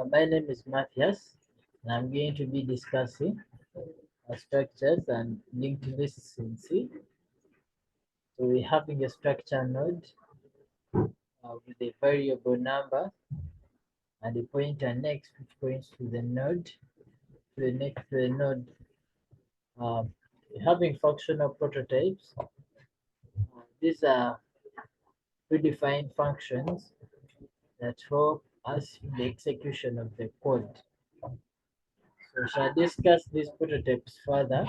My name is Matthias, and I'm going to be discussing structures and linked lists in C. So we're having a structure node with a variable number and a pointer next, which points to the node, to the next to the node. We're having functional prototypes. These are predefined functions that help us in the execution of the code. So we shall discuss these prototypes further,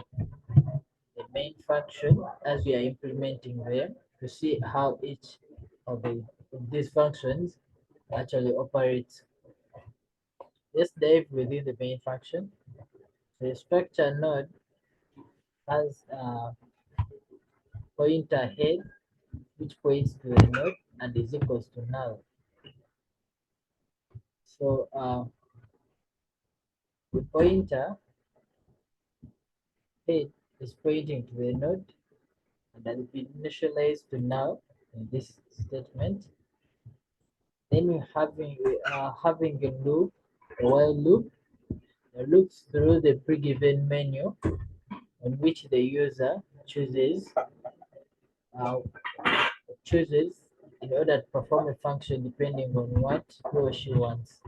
the main function as we are implementing them to see how each of these functions actually operates. Let's dive within the main function. The structure node has a pointer head which points to the node and is equals to null. So the pointer head is pointing to the node and that will be initialized to null in this statement. Then we are having a loop, a while loop that loops through the pre-given menu on which the user uh, chooses in order to perform a function depending on what he or she wants.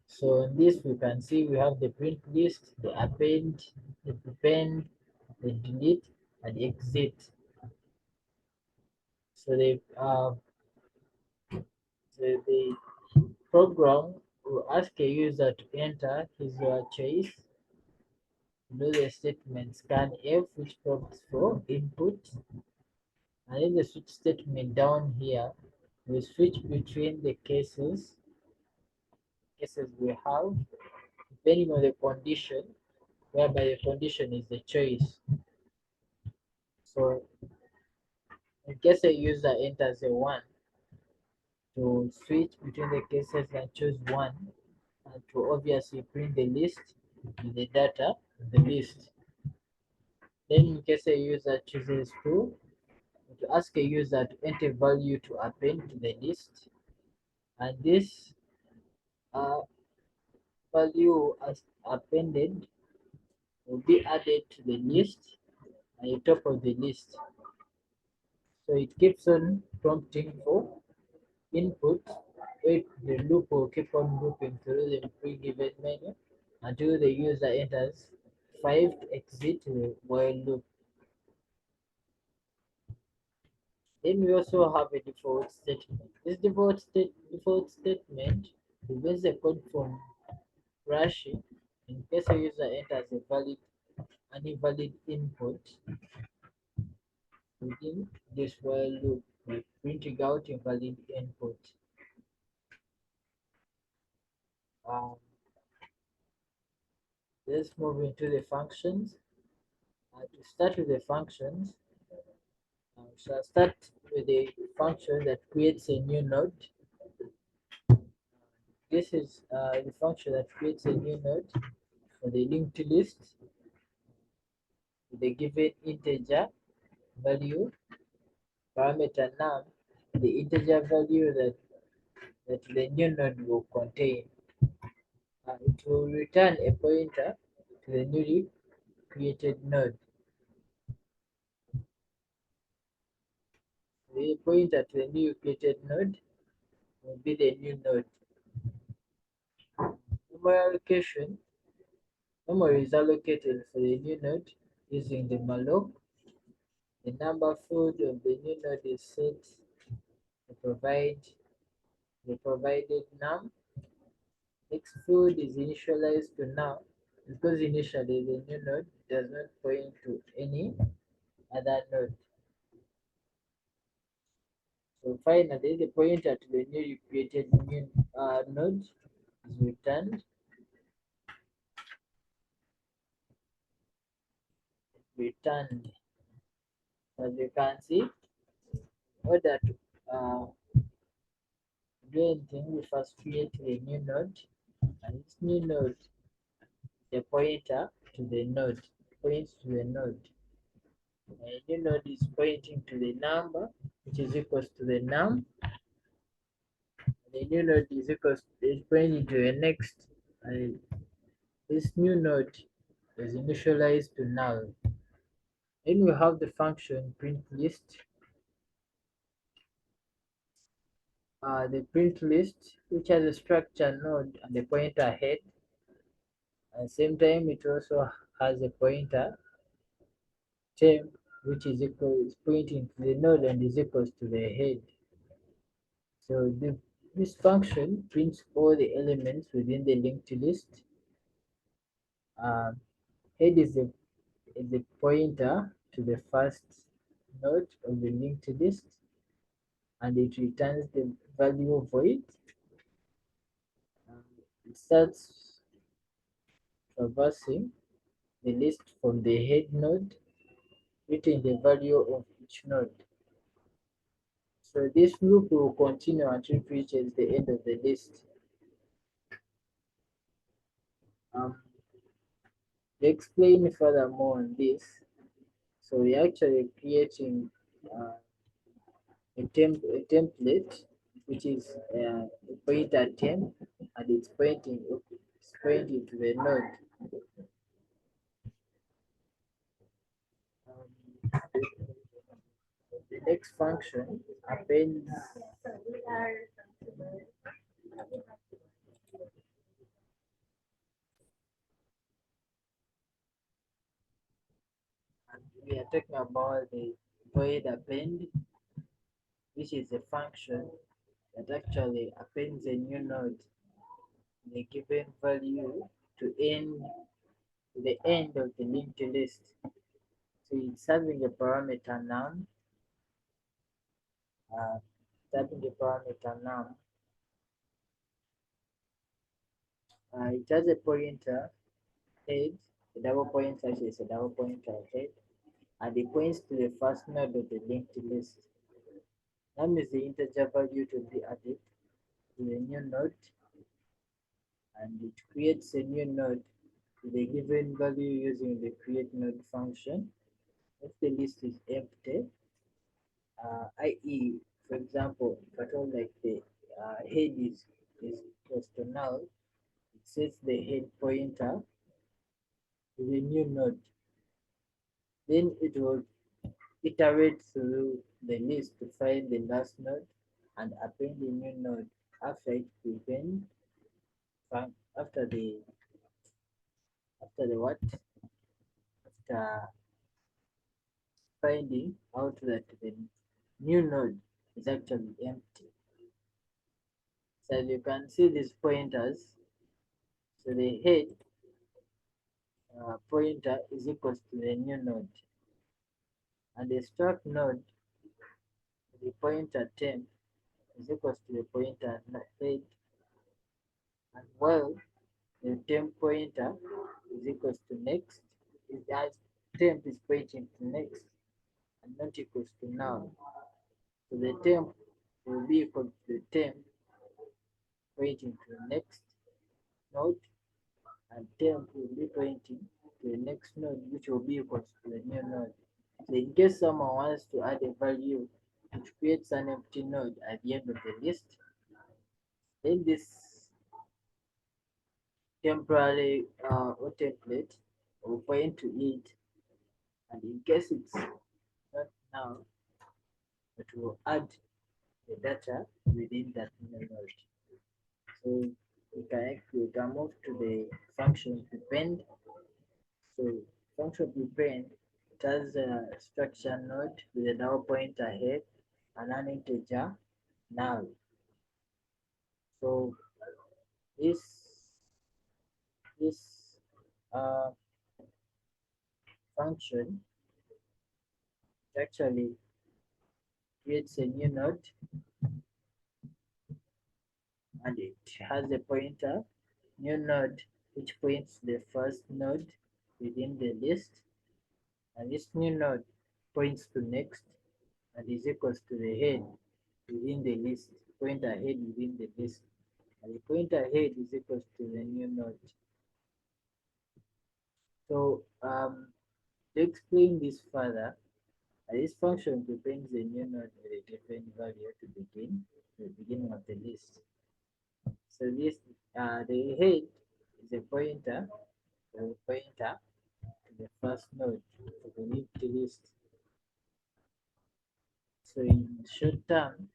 So in this we can see we have the print list, the append, the prepend, the delete, and the exit. So the program will ask a user to enter his or her choice. Do the statement scan F, which prompts for input, and in the switch statement down here, we switch between the cases we have, depending on the condition, whereby the condition is the choice. So in case a user enters a 1, to switch between the cases and choose 1, and to obviously print the list with the data of the list. Then in case a user chooses 2, to ask a user to enter value to append to the list, and this uh, value as appended will be added to the list at the top of the list. So it keeps on prompting for input. The loop will keep on looping through the pre-given menu until the user enters 5 to exit the while loop. Then we also have a default statement. This default statement prevents the code from crashing in case a user enters an invalid input within this while loop by printing out invalid input. Um, let's move into the functions. To start with the functions, we shall start with the function that creates a new node. This is the function that creates a new node for the linked list with a given integer value, parameter num, the integer value that the new node will contain. It will return a pointer to the newly created node. The pointer to the newly created node will be the new node. Memory allocation. Memory is allocated for the new node using the malloc. The number field of the new node is set to provide the provided num. Next field is initialized to now because initially the new node does not point to any other node. So finally, the pointer to the newly created new node is returned. As you can see, in order to do anything, we first create a new node, and this new node, the pointer to the node, points to the node. A new node is pointing to the number, which is equals to the num. the new node is equals is pointing to a next, and this new node is initialized to null. Then we have the function print list. The print list, which has a structure node and a pointer head. At the same time, it also has a pointer temp, which is pointing to the node and is equals to the head. So this function prints all the elements within the linked list. Um, Head is the pointer to the first node of the linked list, and it returns the value void. Um, it starts traversing the list from the head node, returning the value of each node. So this loop will continue until it reaches the end of the list. Um, to explain furthermore on this, so we're actually creating a template which is a pointer temp, and it's pointing to the node. The next function appends and we are talking about the void append, which is a function that actually appends a new node in a given value to the end of the linked list. So it's having a parameter num, uh, it has a pointer head, a double pointer is a double pointer head, and it points to the first node of the linked list. Num is the integer value to be added to the new node, and it creates a new node to the given value using the create node function. If the list is empty, i.e., for example, if at all like the head is equals to null, it sets the head pointer to the new node. Then it will iterate through the list to find the last node and append the new node after it prevent after the after the what after finding out that the new node is actually empty. So as you can see these pointers, so the head pointer is equals to the new node, and the start node, the pointer temp, is equals to the pointer head, and while the temp pointer is equals to next, is as temp is pointing to next and not equals to now. So the temp will be equal to the temp pointing to the next node, and temp will be pointing to the next node, which will be equal to the new node. So in case someone wants to add a value which creates an empty node at the end of the list, then this temporary or template will point to it, and in case it's not now, it will add the data within that new node. So we can move to the function prepend. So function prepend, it has a structure node with a double pointer head and an integer null. So this uh, function actually creates a new node, and it has a pointer new node which points to the first node within the list, and this new node points to next and is equals to the head within the list, pointer head within the list, and the pointer head is equals to the new node. So to explain this further, this function prepends the new node with a given value to begin the beginning of the list. So this the head is a pointer, to the first node of the linked list. So in short terms,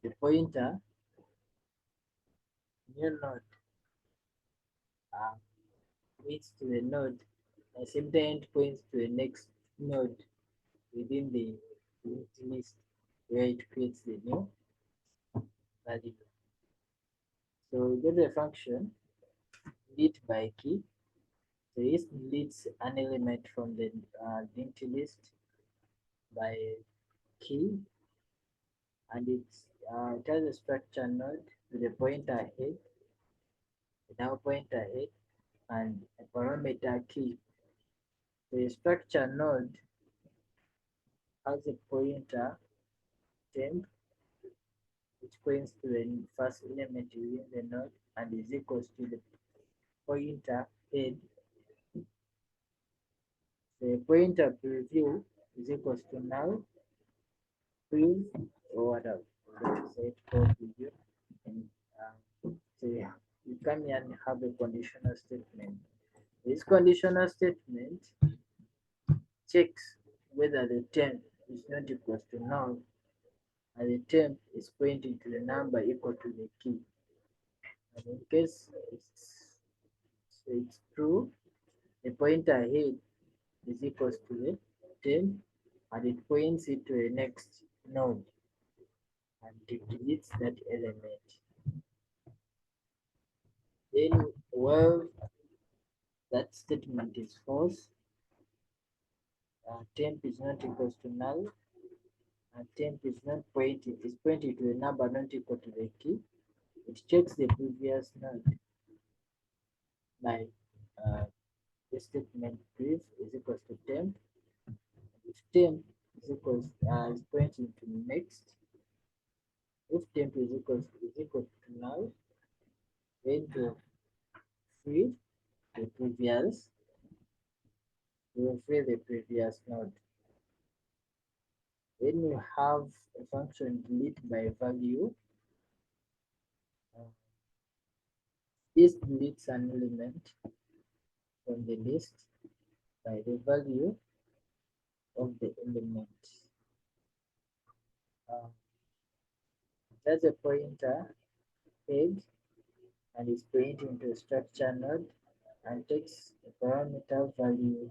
the pointer new node uh, points to the node, and same time points to the next node within the linked list where it creates the new value. So we get the function lit by key. So this leads an element from the linked list by key, and it has a structure node with a pointer head, a now pointer head, and a parameter key. The structure node has a pointer temp which points to the first element within the node and is equals to the pointer head. The pointer preview is equals to null prev or whatever. Let's say it for preview. And so yeah, you come here and have a conditional statement. This conditional statement checks whether the temp is not equal to null and the temp is pointing to the number equal to the key. And in case it's true, the pointer head is equals to the temp and it points it to the next node and it deletes that element. Then, well, that statement is false. Temp is not equals to null, and temp is not pointing, is pointing to a number not equal to the key. It checks the previous node by the statement brief is equals to temp. If temp is pointing to next, if temp is equal to null, then to free the previous, we will free the previous node. Then we have a function delete by value. Uh, this deletes an element from the list by the value of the element. Uh, that's a pointer head and is pointing to a structure node and takes a parameter value.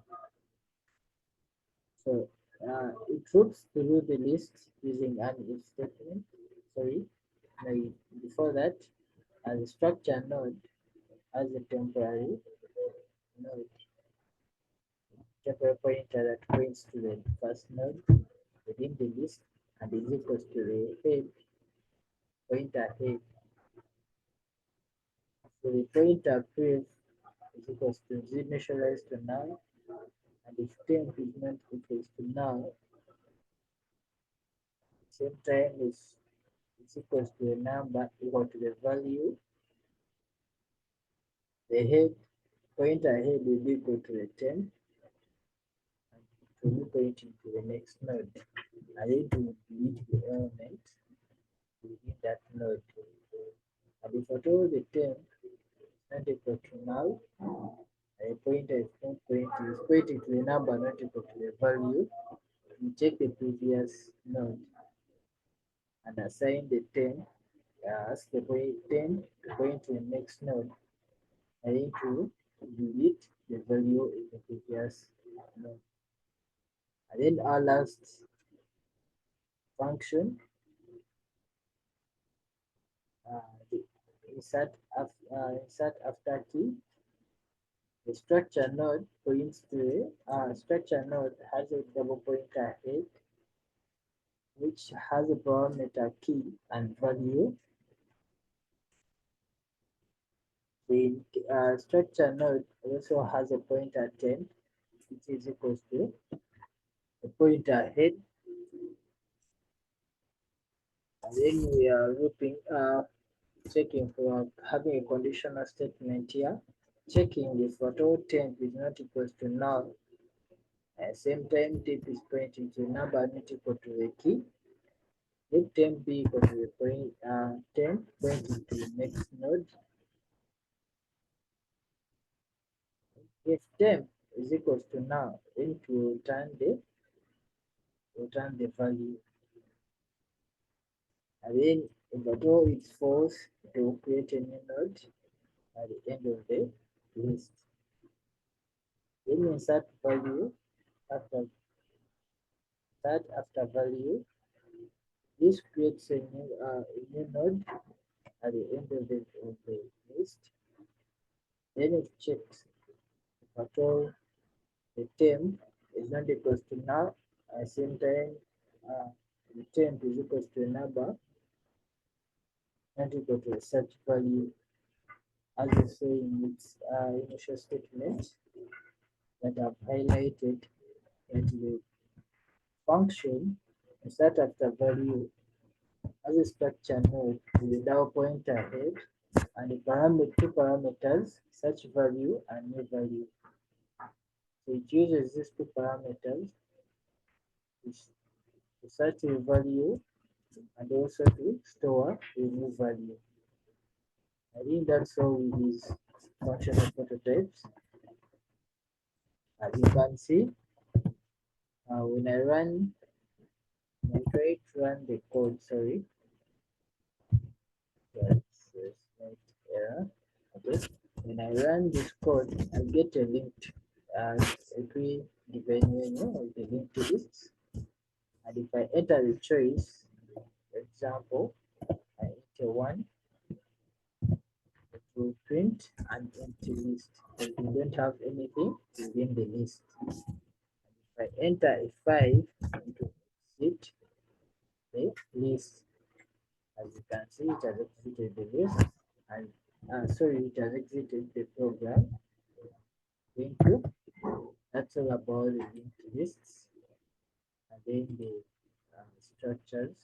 So it loops through the list using an if statement. Sorry, no, before that, as a structure node as a node, temporary pointer that points to the first node within the list and is equals to the head pointer head. So the pointer prev is equals to z initialized to null, and if temp is not equals to null, same time is equals to a number equal to the value, the head pointer head will be equal to the temp, and it will be pointing to the next node. And it will delete the element within that node. And if at all the temp is not equal to null, a pointer is not pointing to the number not equal to the value, you check the previous node and assign the 10, ask the 10 to point to the next node. I need to delete the value in the previous node. And then our last function, the insert after key. The structure node points to structure node has a double pointer head which has a parameter key and value. The structure node also has a pointer temp which is equals to the pointer head, and then we are looping checking for having a conditional statement here, checking if what all temp is not equals to null. At the same time, temp is pointing to a number not equal to the key. Let temp be equal to the temp pointing to the next node. If temp is equals to now, then to return the value. And then if at all it's false, it will create a new node at the end of the list. Then we insert value after value. This creates a new node at the end of the list. Then it checks if at all the temp is not equals to now. At the same time, the temp is equals to a number not equal to a such value as you say in its initial statement that I've highlighted, that the function insert after value as a structure node with a double pointer head and the two parameters, such value and new value. So it uses these two parameters to search a value and also to store a new value. I think that's all with these functional prototypes. As you can see, when I try to run the code, sorry, that's a slight error. Okay, when I run this code, I get a link a pre-given menu of the link to lists. And if I enter the choice, for example, I enter one, it will print an empty list. But we don't have anything within the list. If I enter a 5, it will exit the list. As you can see, it has exited the list, and sorry, it has exited the program. Thank you. That's all about the linked lists and then the structures.